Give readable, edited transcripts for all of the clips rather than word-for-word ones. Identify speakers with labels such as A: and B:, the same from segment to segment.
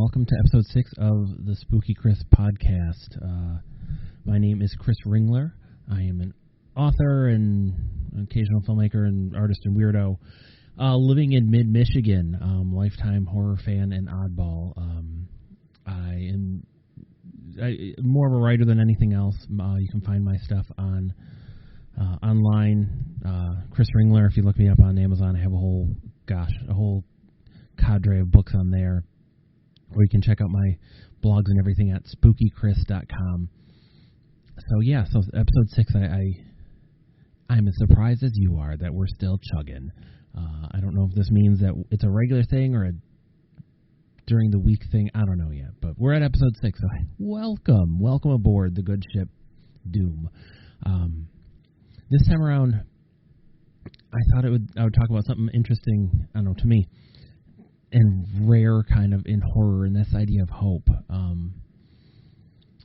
A: welcome to episode 6 of the Spooky Chris podcast. My name is Chris Ringler. I am an author and an occasional filmmaker and artist and weirdo living in mid-Michigan, lifetime horror fan and oddball. I am more of a writer than anything else. You can find my stuff on online. Chris Ringler, if you look me up on Amazon, I have a whole cadre of books on there. Or you can check out my blogs and everything at spookychris.com. So episode 6, I'm as surprised as you are that we're still chugging. I don't know if this means that it's a regular thing or a during the week thing. I don't know yet, but we're at episode 6. So welcome aboard the good ship Doom. This time around, I thought I would talk about something interesting. I don't know, to me, and rare kind of in horror, and this idea of hope.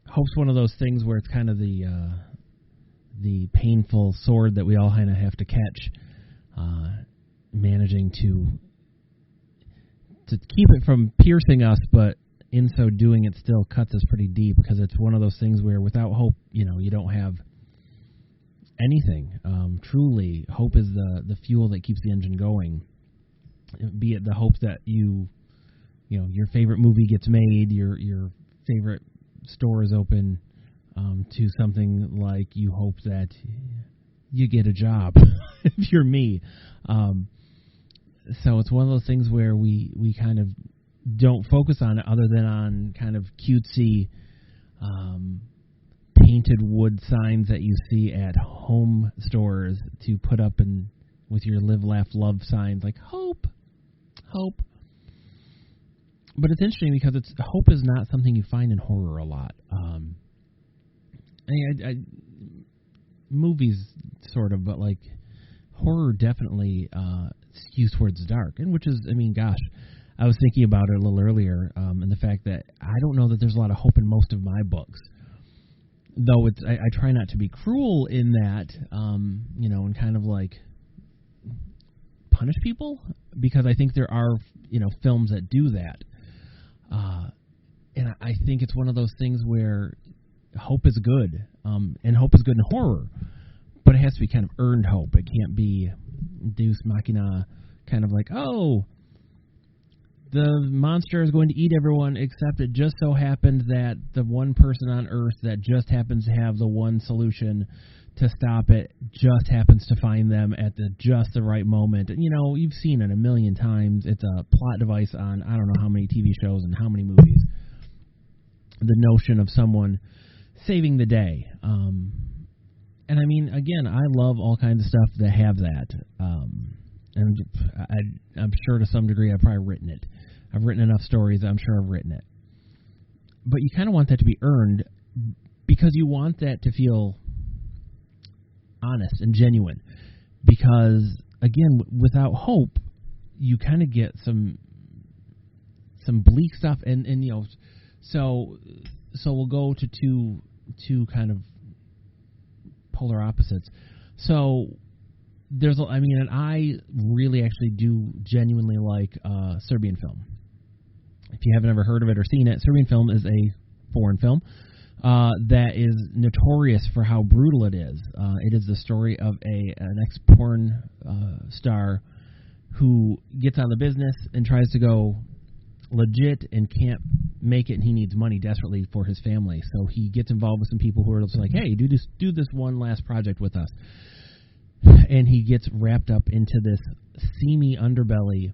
A: Hope's one of those things where it's kind of the painful sword that we all kind of have to catch, managing to keep it from piercing us, but in so doing, it still cuts us pretty deep, because it's one of those things where without hope, you don't have anything. Truly, hope is the fuel that keeps the engine going. Be it the hope that your favorite movie gets made, your favorite store is open, to something like you hope that you get a job, if you're me. So it's one of those things where we kind of don't focus on it other than on kind of cutesy painted wood signs that you see at home stores to put up with your live, laugh, love signs like hope. But it's interesting because hope is not something you find in horror a lot. Movies sort of, but like horror definitely skews towards dark, and which is, I was thinking about it a little earlier, and the fact that I don't know that there's a lot of hope in most of my books. Though I try not to be cruel in that, and kind of like punish people, because I think there are, films that do that. And I think it's one of those things where hope is good, and hope is good in horror, but it has to be kind of earned hope. It can't be deus machina, kind of like, oh, the monster is going to eat everyone, except it just so happened that the one person on Earth that just happens to have the one solution to stop it just happens to find them at just the right moment. And, you've seen it a million times. It's a plot device on I don't know how many TV shows and how many movies. The notion of someone saving the day. And again, I love all kinds of stuff that have that. And I'm sure to some degree I've probably written it. I've written enough stories, I'm sure I've written it. But you kind of want that to be earned, because you want that to feel honest and genuine. Because, again, without hope, you kind of get some bleak stuff. And so we'll go to two kind of polar opposites. So there's, and I really actually do genuinely like Serbian film. If you haven't ever heard of it or seen it, Serbian film is a foreign film that is notorious for how brutal it is. It is the story of an ex-porn star who gets out of the business and tries to go legit and can't make it, and he needs money desperately for his family. So he gets involved with some people who are just like, hey, do this one last project with us. And he gets wrapped up into this seamy underbelly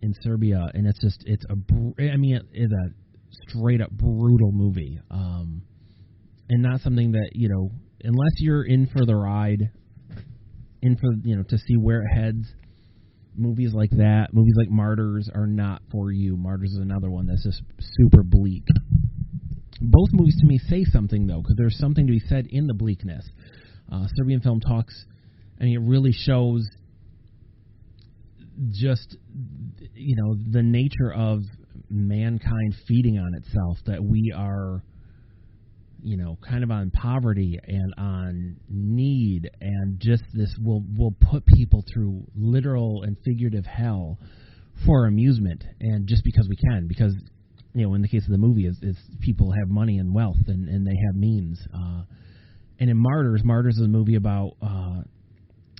A: in Serbia, and it's a straight up brutal movie, and not something that, unless you're in for the ride, to see where it heads. Movies like that, movies like Martyrs, are not for you. Martyrs is another one that's just super bleak. Both movies to me say something, though, because there's something to be said in the bleakness. Serbian film talks, it really shows just, the nature of mankind feeding on itself, that we are, kind of on poverty and on need, and just this will put people through literal and figurative hell for amusement, and just because we can, because in the case of the movie, is people have money and wealth and they have means. And in Martyrs is a movie about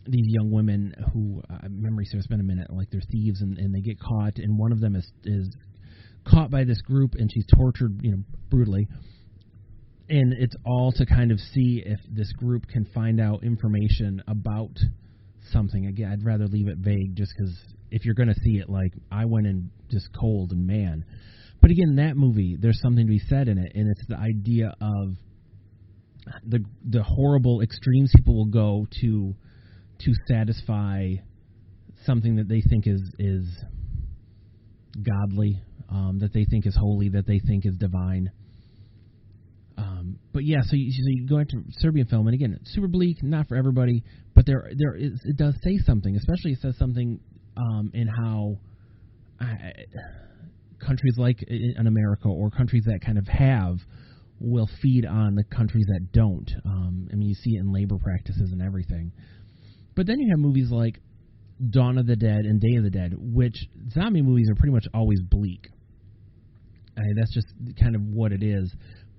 A: these young women who, memory serves, been a minute, like they're thieves and they get caught, and one of them is caught by this group and she's tortured, brutally. And it's all to kind of see if this group can find out information about something. Again, I'd rather leave it vague just because if you're going to see it, like, I went in just cold and man. But again, in that movie, there's something to be said in it, and it's the idea of the horrible extremes people will go to satisfy something that they think is godly, that they think is holy, that they think is divine. But yeah, so you go into Serbian film, and again, super bleak, not for everybody, but it does say something. Especially, it says something in how countries like in America or countries that kind of have will feed on the countries that don't. I mean, you see it in labor practices and everything. But then you have movies like Dawn of the Dead and Day of the Dead, which zombie movies are pretty much always bleak. I mean, that's just kind of what it is.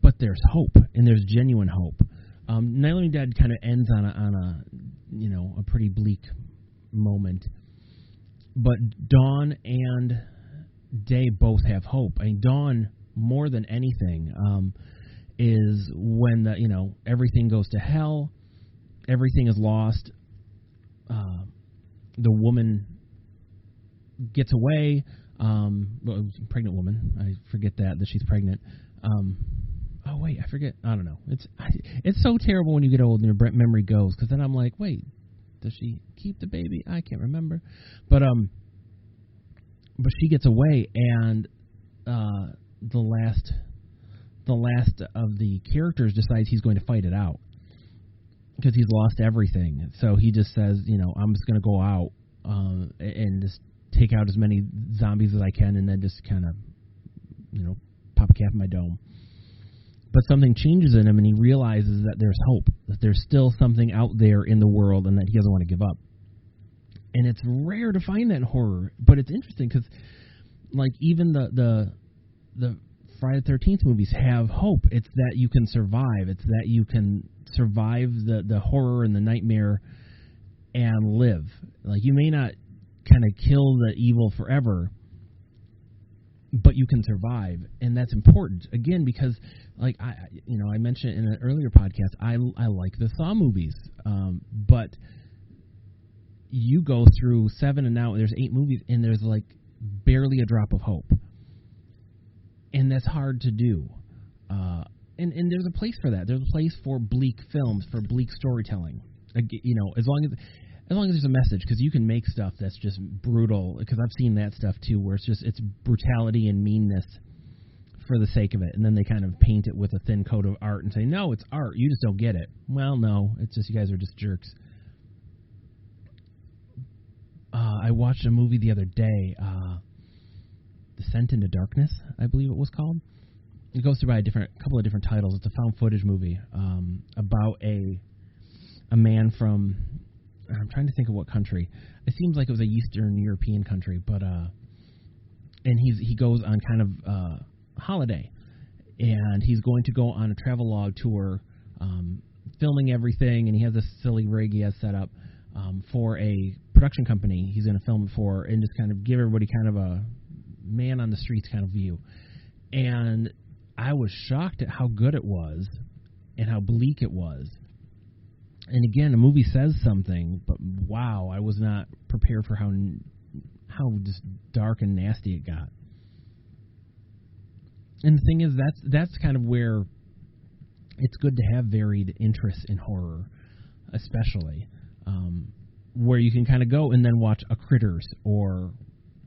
A: But there's hope, and there's genuine hope. Night of the Living Dead kind of ends on a pretty bleak moment. But Dawn and Day both have hope. I mean, Dawn, more than anything, is when everything goes to hell, everything is lost. The woman gets away. Pregnant woman. I forget that she's pregnant. Oh wait, I forget. I don't know. It's so terrible when you get old and your memory goes, because then I'm like, wait, does she keep the baby? I can't remember. But she gets away, and the last of the characters decides he's going to fight it out because he's lost everything. So he just says, I'm just going to go out and just take out as many zombies as I can, and then just kind of, pop a cap in my dome. But something changes in him, and he realizes that there's hope, that there's still something out there in the world, and that he doesn't want to give up. And it's rare to find that in horror, but it's interesting because, like, even the Friday the 13th movies have hope. It's that you can survive. It's that you can survive the horror and the nightmare and live. Like, you may not kind of kill the evil forever, but you can survive, and that's important. Again, because like I mentioned in an earlier podcast, I like the Saw movies, but you go through 7 and now there's 8 movies, and there's like barely a drop of hope, and that's hard to do. And there's a place for that. There's a place for bleak films, for bleak storytelling. As long as there's a message, because you can make stuff that's just brutal, because I've seen that stuff too, where it's brutality and meanness for the sake of it, and then they kind of paint it with a thin coat of art and say, no, it's art, you just don't get it. Well, no, it's just you guys are just jerks. I watched a movie the other day, Descent into Darkness, I believe it was called. It goes through by a couple of different titles. It's a found footage movie about a man from, I'm trying to think of what country. It seems like it was a Eastern European country, but and he goes on kind of holiday, and he's going to go on a travelogue tour, filming everything, and he has this silly rig he has set up for a production company he's going to film it for, and just kind of give everybody kind of a man on the streets kind of view. And I was shocked at how good it was and how bleak it was. And again, a movie says something, but wow, I was not prepared for how just dark and nasty it got. And the thing is, that's kind of where it's good to have varied interests in horror, especially, where you can kind of go and then watch a Critters or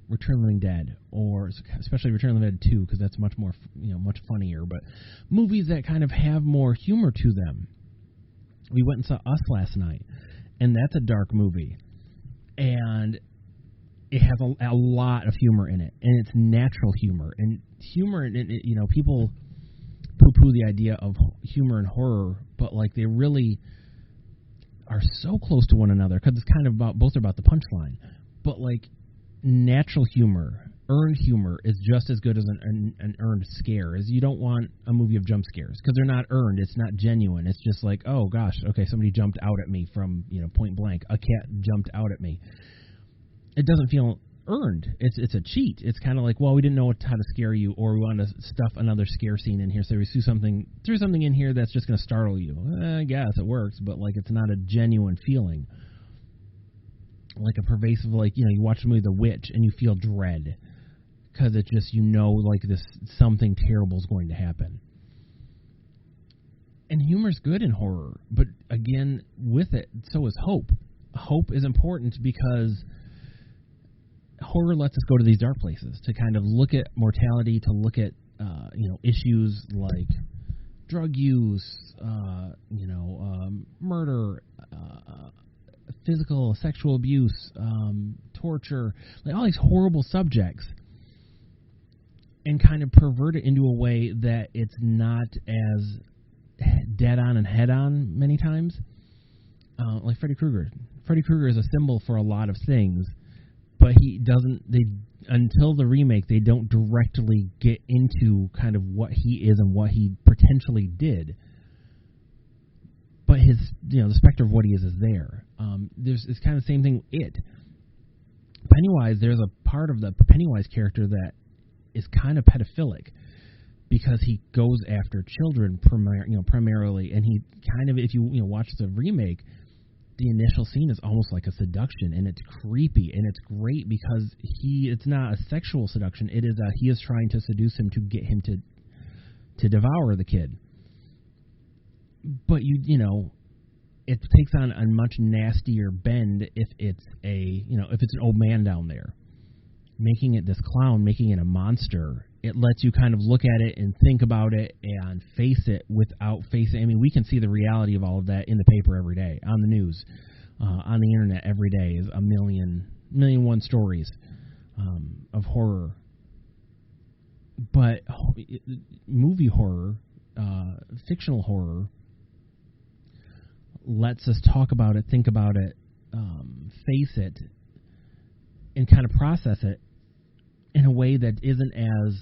A: Return of the Living Dead, or especially Return of the Living Dead 2, because that's much more, much funnier. But movies that kind of have more humor to them. We went and saw Us last night, and that's a dark movie, and it has a lot of humor in it, and it's natural humor. And humor, people poo-poo the idea of humor and horror, but like they really are so close to one another, because it's kind of both are about the punchline. But like natural humor earned humor is just as good as an earned scare. Is you don't want a movie of jump scares because they're not earned. It's not genuine. It's just like, oh gosh, okay, somebody jumped out at me from point blank. A cat jumped out at me. It doesn't feel earned. It's a cheat. It's kind of like, well, we didn't know how to scare you, or we wanted to stuff another scare scene in here, so we threw something in here that's just going to startle you. I guess it works, but like it's not a genuine feeling. Like a pervasive, like you watch the movie The Witch and you feel dread because it's just like this something terrible is going to happen. And humor's good in horror, but again, with it, so is hope. Hope is important because horror lets us go to these dark places to kind of look at mortality, to look at issues like drug use, murder, physical, sexual abuse, torture, like all these horrible subjects, and kind of pervert it into a way that it's not as dead on and head on many times. Like Freddy Krueger. Freddy Krueger is a symbol for a lot of things, but until the remake, they don't directly get into kind of what he is and what he potentially did. But his, the specter of what he is there. It's kind of the same thing with it. Pennywise, there's a part of the Pennywise character that is kind of pedophilic because he goes after children primarily, and he kind of, if you watch the remake, the initial scene is almost like a seduction, and it's creepy, and it's great because it's not a sexual seduction. It is he is trying to seduce him to get him to devour the kid. But it takes on a much nastier bend if it's if it's an old man down there, making it this clown, making it a monster. It lets you kind of look at it and think about it and face it without facing. I mean, we can see the reality of all of that in the paper every day, on the news, on the internet every day is a million one stories of horror. But movie horror, fictional horror, lets us talk about it, think about it, face it, and kind of process it in a way that isn't as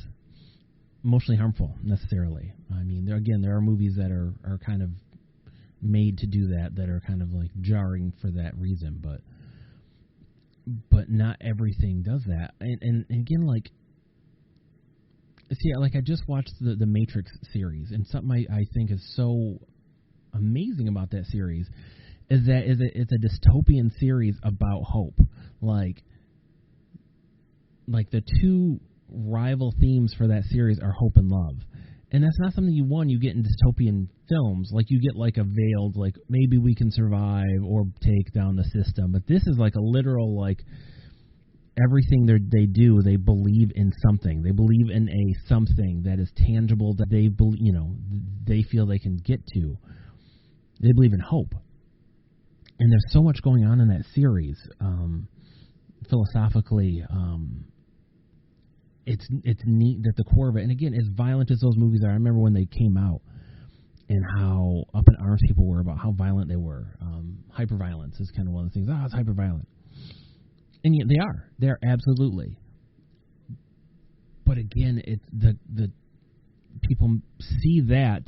A: emotionally harmful necessarily. I mean, there are movies that are kind of made to do that are kind of like jarring for that reason, but not everything does that. And again, like, see, like I just watched the Matrix series, and something I think is so amazing about that series is that it's a dystopian series about hope. Like the two rival themes for that series are hope and love. And that's not something you get in dystopian films. Like, you get like a veiled, like, maybe we can survive or take down the system. But this is like a literal, like, everything they do, they believe in something. They believe in a something that is tangible, that they feel they can get to. They believe in hope. And there's so much going on in that series, philosophically. It's neat that the core of it, and again, as violent as those movies are, I remember when they came out and how up in arms people were about how violent they were. Hyperviolence is kind of one of the things. It's hyperviolent. And yet they're absolutely. But again, it's the people see that,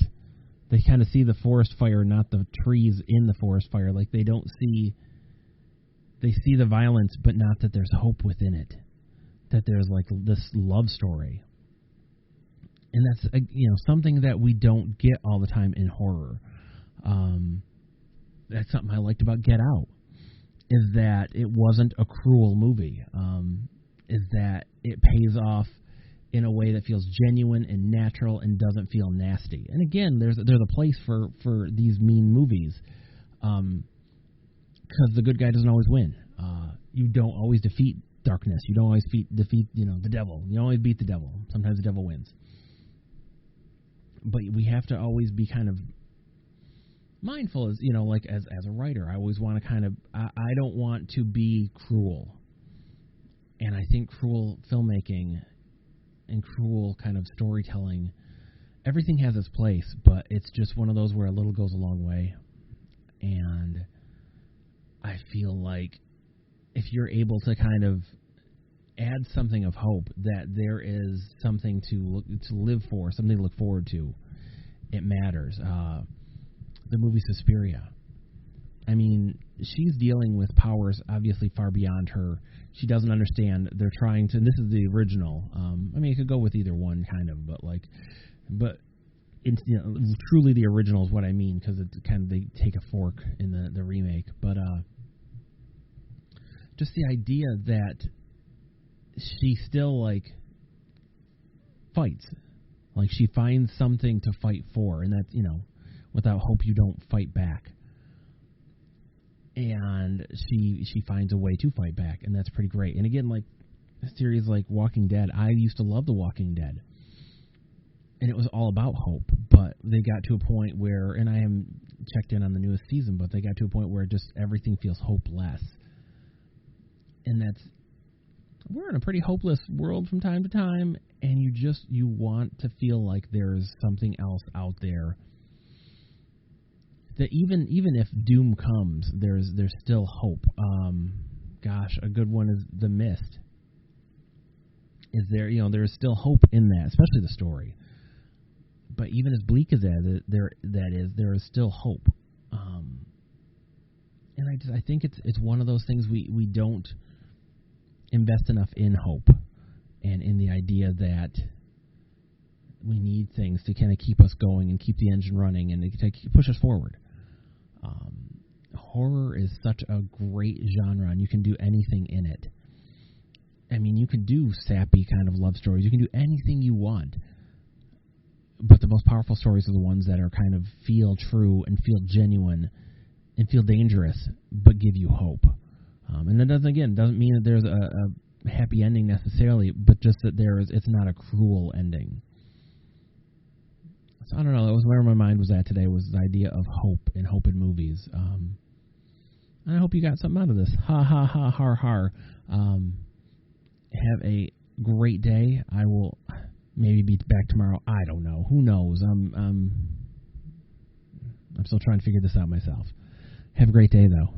A: they kind of see the forest fire, not the trees in the forest fire. Like, they see the violence, but not that there's hope within it. That there's like this love story. And that's something that we don't get all the time in horror. That's something I liked about Get Out, is that it wasn't a cruel movie. Is that it pays off in a way that feels genuine and natural and doesn't feel nasty. And again, there's a place for these mean movies, because the good guy doesn't always win. You don't always defeat darkness. You don't always defeat the devil. You don't always beat the devil. Sometimes the devil wins. But we have to always be kind of mindful, as like as a writer, I always want to kind of I don't want to be cruel. And I think cruel filmmaking and cruel kind of storytelling, everything has its place, but it's just one of those where a little goes a long way. And I feel like if you're able to kind of adds something of hope that there is something to live for, something to look forward to. It matters. The movie Suspiria. I mean, she's dealing with powers obviously far beyond her. She doesn't understand. They're trying to. And this is the original. I mean, it could go with either one, kind of, but it's, you know, truly the original is what I mean, because it's kind of, they take a fork in the remake. But just the idea that she still like fights, like she finds something to fight for, and that's, you know, without hope you don't fight back. And she finds a way to fight back, and that's pretty great. And again, like a series like Walking Dead, I used to love The Walking Dead, and it was all about hope. But they got to a point where, and I am checked in on the newest season, but they got to a point where just everything feels hopeless. And we're in a pretty hopeless world from time to time, and you want to feel like there's something else out there. That even if doom comes, there's still hope. Gosh, a good one is The Mist. Is there, you know, there is still hope in that, especially the story. But even as bleak as there is still hope. And I think it's one of those things we don't invest enough in hope and in the idea that we need things to kind of keep us going and keep the engine running and to push us forward. Horror is such a great genre, and you can do anything in it. I mean, you can do sappy kind of love stories. You can do anything you want. But the most powerful stories are the ones that are kind of feel true and feel genuine and feel dangerous, but give you hope. And that doesn't mean that there's a happy ending necessarily, but just that it's not a cruel ending. So I don't know. That was where my mind was at today, was the idea of hope and hope in movies. I hope you got something out of this. Ha ha ha har har. Have a great day. I will maybe be back tomorrow. I don't know. Who knows? I'm still trying to figure this out myself. Have a great day, though.